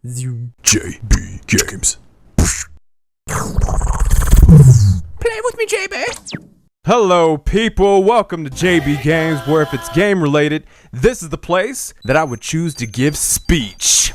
JB Games. Play with me, JB. Hello, people. Welcome to JB Games, where if it's game related, this is the place that I would choose to give speech.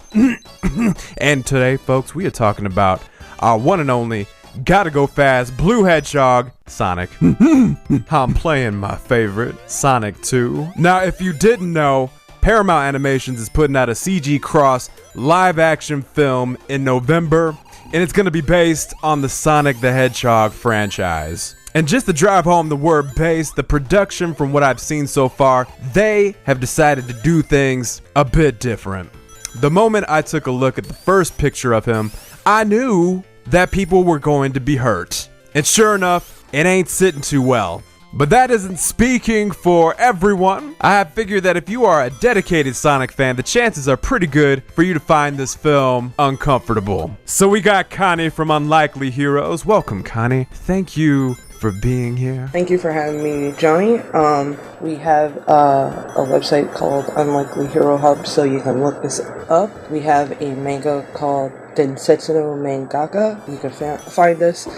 And today, folks, we are talking about our one and only gotta go fast blue hedgehog, Sonic. I'm playing my favorite, Sonic 2. Now, if you didn't know, Paramount Animations is putting out a CG Cross live action film in November, and it's going to be based on the Sonic the Hedgehog franchise. And just to drive home the word based, the production from what I've seen so far, they have decided to do things a bit different. The moment I took a look at the first picture of him, I knew that people were going to be hurt. And sure enough, it ain't sitting too well. But that isn't speaking for everyone. I have figured that if you are a dedicated Sonic fan, the chances are pretty good for you to find this film uncomfortable. So we got Connie from Unlikely Heroes. Welcome, Connie. Thank you for being here. Thank you for having me, Johnny. We have a website called Unlikely Hero Hub, so you can look this up. We have a manga called didnt Mangaka. You can find this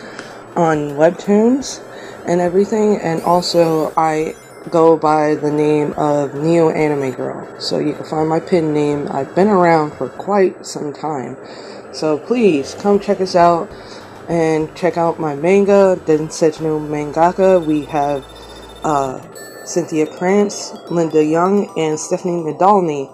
on Webtoons and everything, and also I go by the name of Neo Anime Girl, so you can find my pin name. I've been around for quite some time, so please come check us out and check out my manga, didnt Mangaka. We have Cynthia Krantz, Linda Young, and Stephanie Nadolny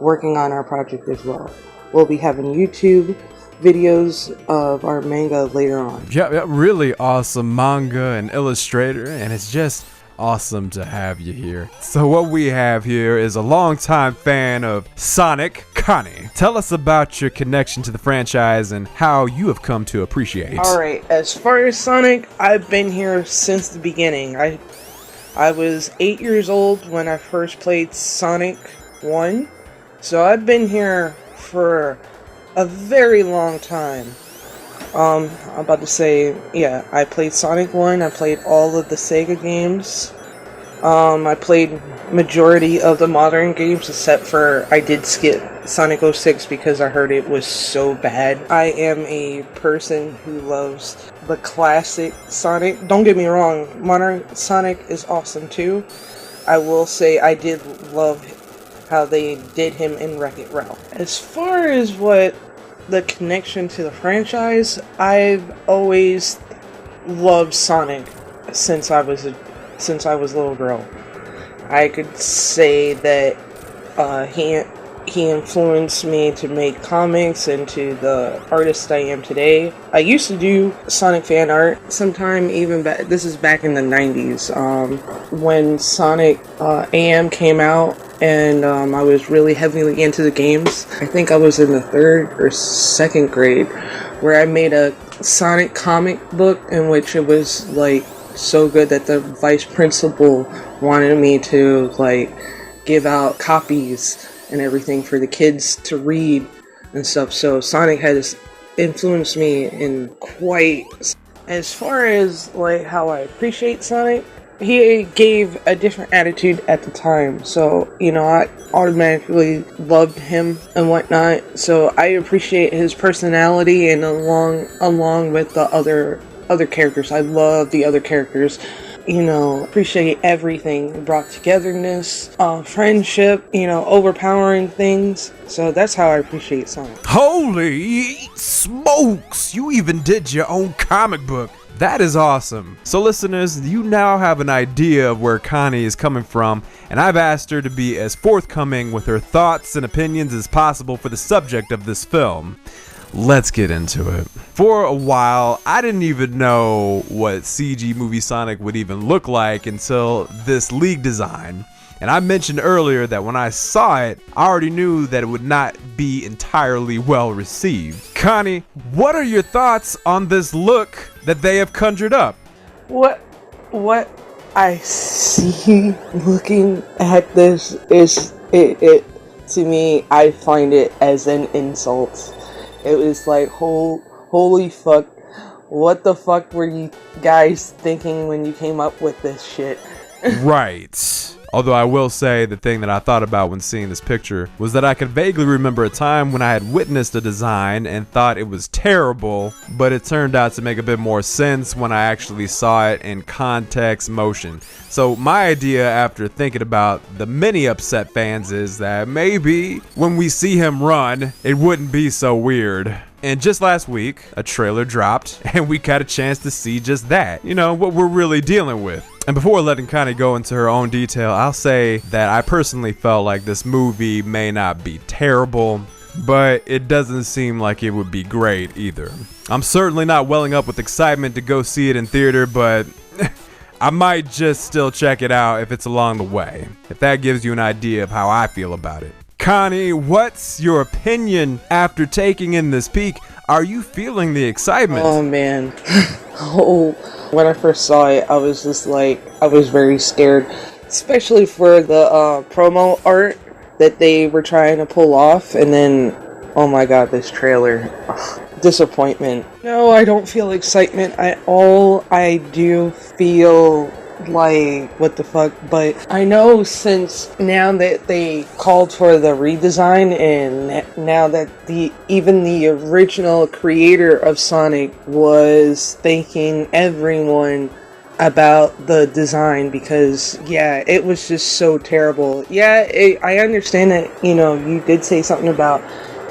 working on our project as well. We'll be having YouTube videos of our manga later on. Yeah, really awesome manga and illustrator, and it's just awesome to have you here. So what we have here is a longtime fan of Sonic, Connie. Tell us about your connection to the franchise and how you have come to appreciate. Alright, as far as Sonic, I've been here since the beginning. I was 8 years old when I first played Sonic 1, so I've been here for a very long time. I'm about to say, yeah, I played Sonic 1, I played all of the Sega games. I played majority of the modern games, except for I did skip Sonic 06 because I heard it was so bad. I am a person who loves the classic Sonic. Don't get me wrong, modern Sonic is awesome too. I will say I did love how they did him in Wreck-It Ralph. As far as what the connection to the franchise, I've always loved Sonic since I was a little girl. I could say that he influenced me to make comics and to the artist I am today. I used to do Sonic fan art sometime, even back. This is back in the 90s, when Sonic AM came out. And I was really heavily into the games. I think I was in the 3rd or 2nd grade, where I made a Sonic comic book in which it was like so good that the vice principal wanted me to like give out copies and everything for the kids to read and stuff. So Sonic has influenced me in quite. As far as like how I appreciate Sonic, he gave a different attitude at the time, so, you know, I automatically loved him and whatnot, so I appreciate his personality, and along with the other characters. I love the other characters, you know, appreciate everything, brought togetherness, friendship, you know, overpowering things, so that's how I appreciate Sonic. Holy smokes! You even did your own comic book. That is awesome. So listeners, you now have an idea of where Connie is coming from, and I've asked her to be as forthcoming with her thoughts and opinions as possible for the subject of this film. Let's get into it. For a while, I didn't even know what CG movie Sonic would even look like until this league design. And I mentioned earlier that when I saw it, I already knew that it would not be entirely well received. Connie, what are your thoughts on this look that they have conjured up? What I see looking at this is it to me, I find it as an insult. It was like, holy fuck, what the fuck were you guys thinking when you came up with this shit? Right. Although I will say the thing that I thought about when seeing this picture was that I could vaguely remember a time when I had witnessed a design and thought it was terrible, but it turned out to make a bit more sense when I actually saw it in context motion. So my idea after thinking about the many upset fans is that maybe when we see him run, it wouldn't be so weird. And just last week, a trailer dropped, and we got a chance to see just that. You know, what we're really dealing with. And before letting Connie go into her own detail, I'll say that I personally felt like this movie may not be terrible, but it doesn't seem like it would be great either. I'm certainly not welling up with excitement to go see it in theater, but I might just still check it out if it's along the way, if that gives you an idea of how I feel about it. Connie, what's your opinion after taking in this peek? Are you feeling the excitement? Oh man. When I first saw it, I was just like, I was very scared. Especially for the promo art that they were trying to pull off. And then, oh my god, this trailer. Disappointment. No, I don't feel excitement at all. I do feel like, what the fuck, but I know since now that they called for the redesign and now that even the original creator of Sonic was thanking everyone about the design because, yeah, it was just so terrible. Yeah, I understand that, you know, you did say something about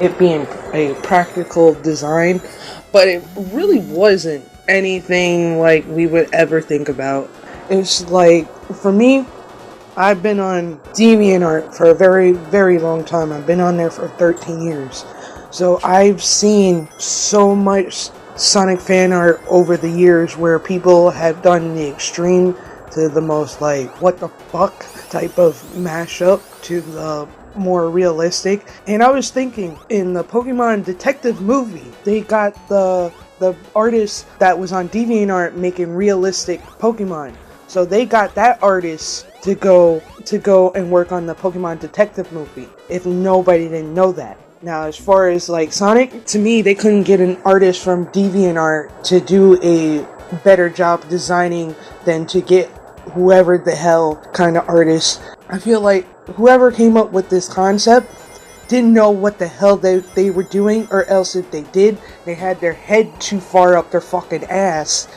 it being a practical design, but it really wasn't anything like we would ever think about. It's like, for me, I've been on DeviantArt for a very, very long time. I've been on there for 13 years. So I've seen so much Sonic fan art over the years where people have done the extreme to the most, like, what the fuck type of mashup to the more realistic. And I was thinking, in the Pokemon Detective movie, they got the artist that was on DeviantArt making realistic Pokemon. So they got that artist to go and work on the Pokemon Detective movie, if nobody didn't know that. Now, as far as like Sonic, to me, they couldn't get an artist from DeviantArt to do a better job designing than to get whoever the hell kind of artist. I feel like whoever came up with this concept didn't know what the hell they were doing, or else if they did, they had their head too far up their fucking ass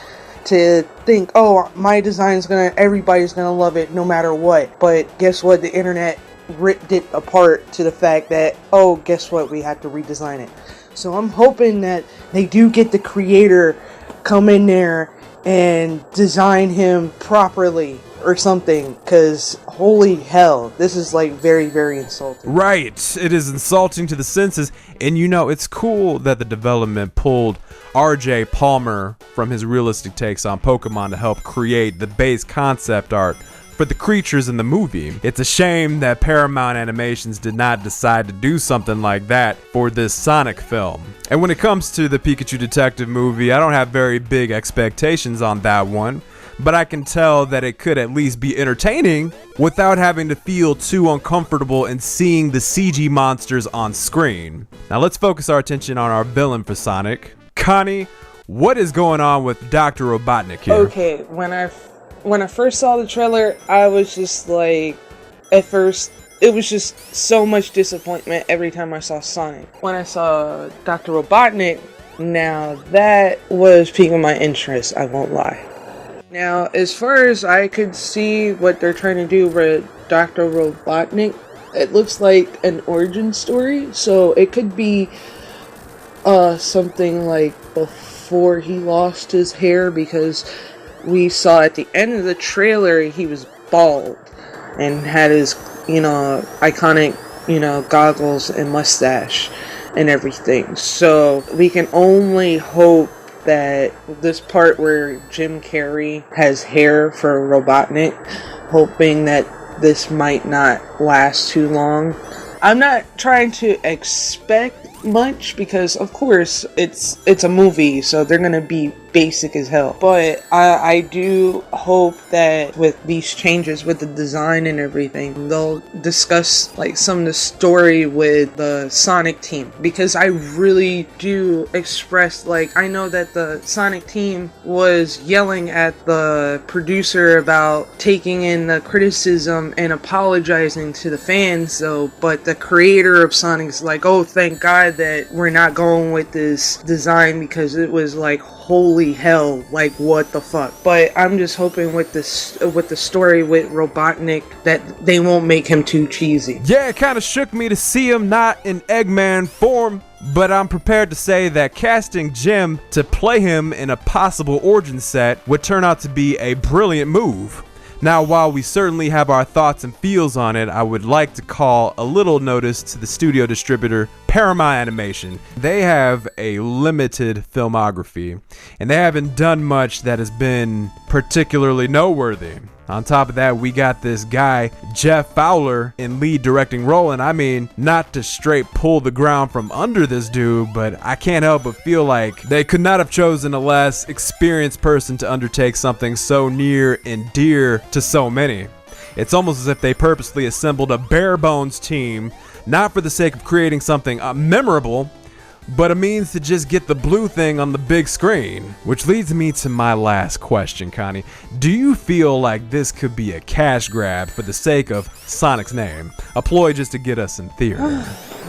to think, oh, my design's everybody's gonna love it no matter what. But guess what? The internet ripped it apart to the fact that, oh, guess what? We have to redesign it. So I'm hoping that they do get the creator come in there and design him properly or something, because holy hell, this is like very, very insulting. Right, it is insulting to the senses, and you know, it's cool that the development pulled RJ Palmer from his realistic takes on Pokemon to help create the base concept art for the creatures in the movie. It's a shame that Paramount Animations did not decide to do something like that for this Sonic film. And when it comes to the Pikachu Detective movie, I don't have very big expectations on that one, but I can tell that it could at least be entertaining without having to feel too uncomfortable in seeing the CG monsters on screen. Now let's focus our attention on our villain for Sonic. Connie, what is going on with Dr. Robotnik here? Okay, when I first saw the trailer, I was just like, at first, it was just so much disappointment every time I saw Sonic. When I saw Dr. Robotnik, now that was piquing my interest, I won't lie. Now, as far as I could see what they're trying to do with Dr. Robotnik, it looks like an origin story, so it could be something like before he lost his hair, because we saw at the end of the trailer he was bald and had his, iconic, goggles and mustache and everything. So we can only hope that this part where Jim Carrey has hair for Robotnik, hoping that this might not last too long. I'm not trying to expect much because, of course, it's a movie, so they're gonna be basic as hell. But I do hope that with these changes with the design and everything, they'll discuss like some of the story with the Sonic team, because I really do express, like, I know that the Sonic team was yelling at the producer about taking in the criticism and apologizing to the fans, though, but the creator of Sonic's like, oh, thank God that we're not going with this design, because it was like, holy hell, like, what the fuck. But I'm just hoping with this, with the story with Robotnik, that they won't make him too cheesy. Yeah, it kind of shook me to see him not in Eggman form, but I'm prepared to say that casting Jim to play him in a possible origin set would turn out to be a brilliant move. Now, while we certainly have our thoughts and feels on it, I would like to call a little notice to the studio distributor, Paramount Animation. They have a limited filmography, and they haven't done much that has been particularly noteworthy. On top of that, we got this guy, Jeff Fowler, in lead directing role, and I mean, not to straight pull the ground from under this dude, but I can't help but feel like they could not have chosen a less experienced person to undertake something so near and dear to so many. It's almost as if they purposely assembled a bare bones team, not for the sake of creating something memorable, but a means to just get the blue thing on the big screen. Which leads me to my last question, Connie. Do you feel like this could be a cash grab for the sake of Sonic's name? A ploy just to get us in theater?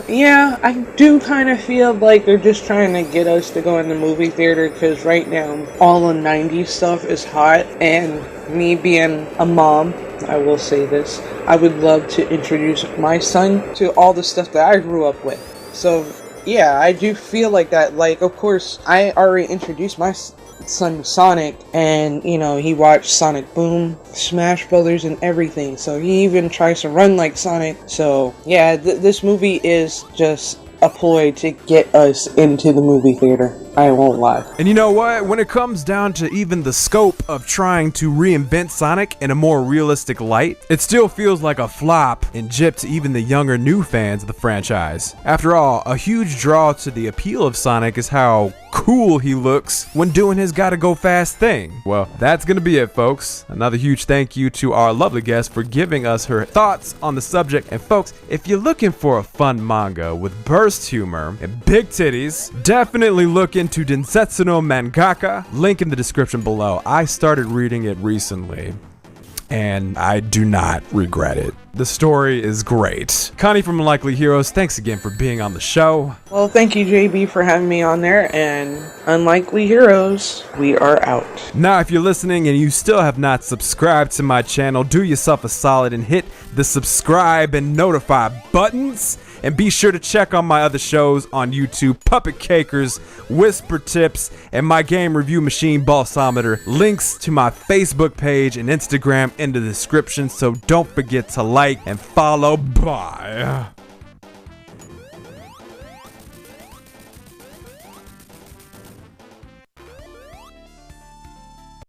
Yeah, I do kind of feel like they're just trying to get us to go in the movie theater, because right now all the 90s stuff is hot, and me being a mom, I will say this, I would love to introduce my son to all the stuff that I grew up with. So yeah, I do feel like that. Like, of course, I already introduced my son to Sonic, and, you know, he watched Sonic Boom, Smash Brothers, and everything, so he even tries to run like Sonic. So yeah, this movie is just a ploy to get us into the movie theater. I won't lie. And you know what? When it comes down to even the scope of trying to reinvent Sonic in a more realistic light, it still feels like a flop and gypped to even the younger new fans of the franchise. After all, a huge draw to the appeal of Sonic is how cool he looks when doing his gotta go fast thing. Well, that's gonna be it, folks. Another huge thank you to our lovely guest for giving us her thoughts on the subject. And folks, if you're looking for a fun manga with burst humor and big titties, definitely look into Densetsu no Mangaka, link in the description below. I started reading it recently, and I do not regret it. The story is great. Connie from Unlikely Heroes, thanks again for being on the show. Well, thank you, JB, for having me on there, and Unlikely Heroes, we are out. Now, if you're listening and you still have not subscribed to my channel, do yourself a solid and hit the subscribe and notify buttons. And be sure to check on my other shows on YouTube, Puppet Cakers, Whisper Tips, and my game review machine, Balsometer. Links to my Facebook page and Instagram in the description, so don't forget to like and follow. Bye.